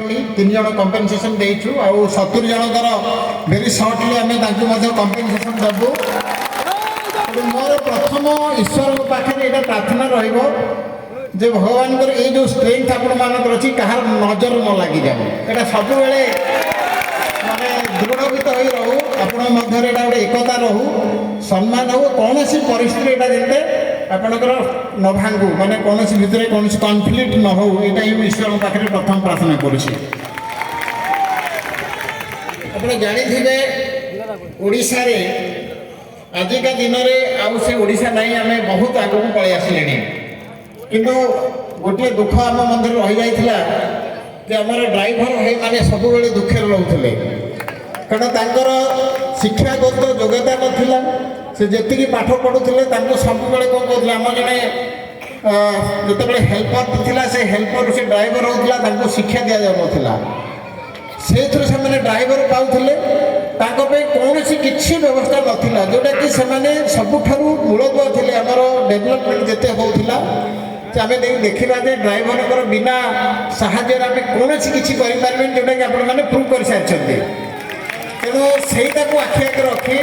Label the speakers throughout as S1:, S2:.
S1: तीन जन कंपेनसेसन देचु आउ 70 जनकर वेरी सर्टली आम कंपेनसेसन देवु। मोर प्रथम ईश्वर पाखे ये प्रार्थना रहिबो जे भगवान ये जो स्ट्रेंथ आपण मानक अच्छी कहार नजर न लगी जाए ये सब माने दृढ़ीत हो रहू आपण मध्य गोटे एकता रहू सम्मान हो कौन सी परिस्थिति यहाँ जेते आपणकर न भांगू माने कौन भितर कौन कन्फ्लिक्ट न हो यहाँ ईश्वर पाखे प्रथम प्रार्थना करुच्छे। आप जानी ओडिशा रे आजिका दिन में आउ से ओडिशा नहीं आम बहुत आगू पलि आसिले किंतु गोटे दुख आम मन रही जाइथिला जे आमर ड्राइवर भाई माने सब बेले दुखे रोते कारण तांकर शिक्षागत योग्यता नथिला से जेतिकी पाठ पढ़ुले सब बेले कौन कहते आम जड़े जिते हेल्पर थिला से हेल्पर से ड्राइवर होता शिक्षा दि जाऊला से ड्राइवर पाऊले कौन किसी व्यवस्था नाला जोटा कि सबुठ मूलदुआ थे आमर डेभलपमेंट जिते होता आम देखा जे ड्राइवर बिना साहाଯ୍य आम कौन किसी करें जोटा कि आपने प्रूव कर सारी तेणु सहीटा को आखि आगे रखी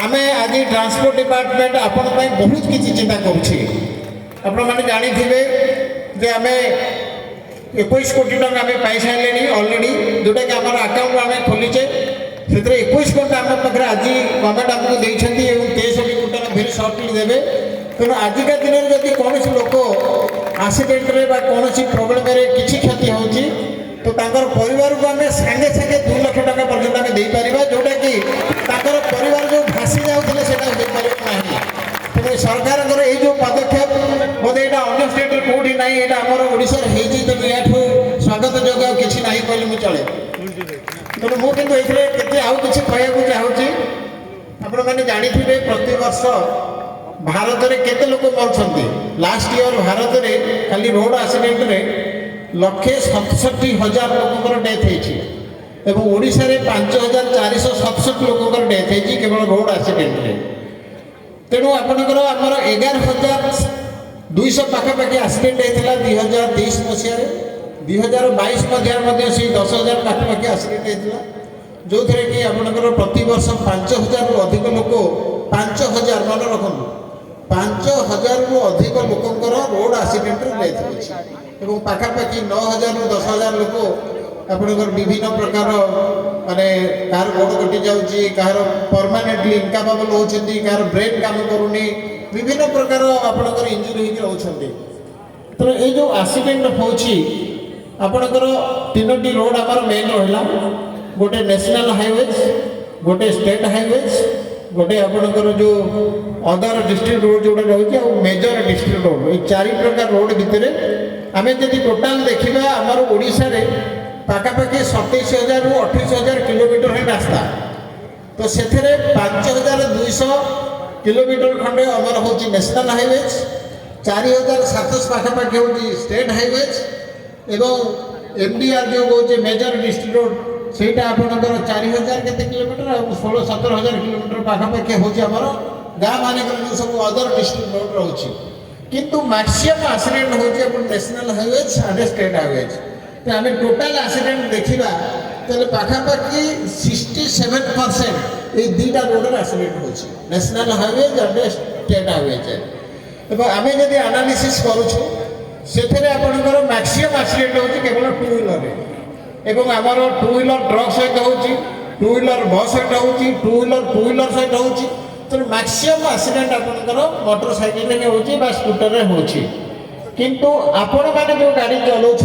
S1: आम आज ट्रांसपोर्ट डिपार्टमेंट आपण बहुत किसी चिंता करें जानी जे आम 21 कोटी टका आम पाई सारे अलरेडी जोटा कि आम आकाउंट आम खोलीचे से 21 कोटी आम पाखे आज गवर्नमेंट आमको देते 63 कोटी टका भेरी सर्टली देवे। तेणु आजिका दिन में जब कौन लोक आक्सीडेट कौन प्रोब्लेम किसी क्षति हो तो परिवार को आम सांगे सांगे 2 लाख टका पर्यटन आम देपर जोटा कि परिवार जो भासी जाऊे से तेणु सरकार जो पदक्षेप बोधे यहाँ अन्य स्टेट कौटी ना यहाँ आमर ओडिशा तो या स्वागत योग्य किसी ना कहले मुझे चले। तेणु मुझे आउ कि कहूँ चाहूँगी आपण मैंने जानी प्रति वर्ष भारत में केते लोक मरुंट लास्ट ईयर भारत में खाली रोड एक्सीडेंट रे 1,67,000 लोकर डेथ हो ओडिशा रे 5,467 लोकर डेथ हो केवल रोड एक्सीडेंट रे। तेणु आपणकर आमर 11,200 पाखापाखि एक्सीडेंट होता 2023 मसीह 2022 मध्य से 10,000 पाखापाखि एक्सीडेंट होता जो थे कि आपणकर प्रति वर्ष 5,000 रु अधिक लोक 5,000 मन रखु 5,000 रु अधिक लोकंर रोड एक्सीडेंट डेथ हो पाखापाखि 9,000 रु 10,000 लोक आपणकर विभिन्न प्रकार माने कार गोड़ कटि जाऊँगी कहार परमानेंटली इनकापेबल होती कहार ब्रेन काम करूनी विभिन्न प्रकार आपणकर इंजुरी होती तो ये जो एक्सीडेंट होपणकर 3टी रोड आमर मेन रहा गोटे नेशनल हाईवेज गोटे स्टेट हाईवेज गोटे आपणकर जो अदर डिस्ट्रिक्ट रोड जोड़ा रही मेजर डिस्ट्रिक्ट रोड ये 4 प्रकार रोड भितर आम जब टोटाल देखा आमर ओडिशा रे पाखापाखि 27,000 रु 28,000 किलोमीटर है रास्ता तो से 5,200 किलोमीटर खंडे आमर हूँ नेशनल हाईवेज 4,700 पाखापाखि हूँ स्टेट हाईवेज एवं MDR जो कहे मेजर डिस्ट्रिक्ट रोड सेटा आपंकर 4,000 के किलोमीटर और 16-17,000 किलोमीटर पाखापाखि हूँ आमर गाँ मानक जो सब अदर डिस्ट्रिक्ट रोड रोचे किंतु मैक्सिमम एक्सीडेंट हूँ national highways and state highways तो आम टोटाल एक्सीडेंट देखा तो पाखापाखि 67% ये 2टा रोड एक्सीडेंट हो national highways and state highways आम जब एनालिसिस करुँ से आपंकर मैक्सिमम एक्सीडेंट हो केवल 2 व्हीलर एवं आमर 2 व्हीलर ट्रक सहित हो 2 व्हीलर बस सहित हो 2 व्हीलर सहित हो तो मैक्सिमम एक्सीडेंट आपंकर मोटरसाइकिल हो स्कूटर हो किंतु आपण मैंने जो गाड़ी चलाऊँ